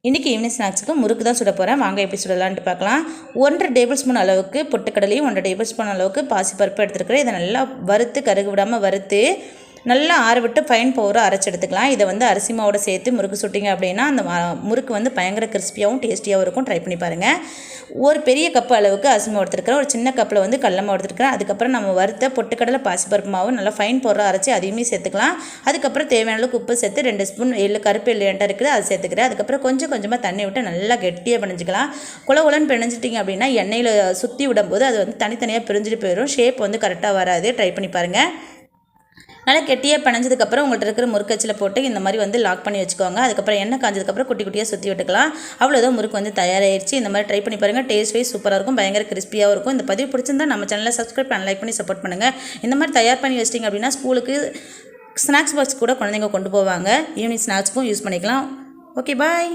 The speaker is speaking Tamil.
இன்றைக்கி ஈவினிங் ஸ்நாக்ஸுக்கு முறுக்கு தான் சுட போகிறேன். வாங்க எப்படி சுடலான்ட்டு பார்க்கலாம். 1.5 டேபிள் ஸ்பூன் அளவுக்கு பொட்டுக்கடலையும் 1.5 டேபிள் ஸ்பூன் அளவுக்கு பாசிப்பருப்பு எடுத்துருக்கிறேன். இதை நல்லா வறுத்து கருகு விடாமல் வறுத்து நல்லா ஆற விட்டு ஃபைன் பவுடராக அரைச்சி எடுத்துக்கலாம். இதை அரிசி மாவோட சேர்த்து முறுக்கு சுட்டிங்க அப்படின்னா அந்த முறுக்கு பயங்கர கிறிஸ்பியாகவும் டேஸ்டியாகவும் இருக்கும். ட்ரை பண்ணி பாருங்கள். ஒரு பெரிய கப்பு அளவுக்கு அரிசி மாவு எடுத்துருக்கிறேன். ஒரு சின்ன கப்பில் கடல மாவு எடுத்துருக்கிறேன். அதுக்கப்புறம் நம்ம வறுத்த பொட்டுக்கடலை பாசிப்பருப்பு மாவு நல்லா ஃபைன் பவுடராக அரைச்சி அதையுமே சேர்த்துக்கலாம். அதுக்கப்புறம் தேவையான அளவுக்கு உப்பு சேர்த்து 2 ஸ்பூன் கருப்பு எள்ளு என்கிட்ட இருக்குது, அது சேர்த்துக்கிறேன். அதுக்கப்புறம் கொஞ்சமாக தண்ணி விட்டு நல்லா கெட்டியாக பிணைஞ்சிக்கலாம். குலன்னு பிணைஞ்சிட்டிங்க அப்படின்னா எண்ணெயில் சுற்றி விடும்போது அது தனித்தனியாக பிரிஞ்சுட்டு போயிடும். ஷேப் கரெக்டாக வராது. ட்ரை பண்ணி பாருங்கள். நல்லா கெட்டியாக பிணைஞ்சதுக்கப்புறம் உங்கள்கிட்ட இருக்கிற முறுக்கச்சில் போட்டு இந்த மாதிரி லாக் பண்ணி வச்சுக்கோங்க. அதுக்கப்புறம் எண்ணெய் காஞ்சதுக்கப்புறம் குட்டி குட்டியாக சுற்றி விட்டுக்கலாம். அவ்வளோதான், முறுக்கு தயாராகிடுச்சு. இந்த மாதிரி ட்ரை பண்ணி பாருங்கள். டேஸ்ட் வைஸ் சூப்பராக இருக்கும், பயங்கர கிறிஸ்பியாகவும் இருக்கும். இந்த பதிவு பிடிச்சிருந்தா நம்ம சேனலை சப்ஸ்கிரைப் பண்ணி லைக் பண்ணி சப்போர்ட் பண்ணுங்கள். இந்த மாதிரி தயார் பண்ணி வச்சிட்டிங்க அப்படின்னா ஸ்கூலுக்கு ஸ்நாக்ஸ் பாக்ஸ் கூட குழந்தைங்க கொண்டு போவாங்க. ஈவினிங் ஸ்நாக்ஸ்க்கும் யூஸ் பண்ணிக்கலாம். ஓகே, பாய்.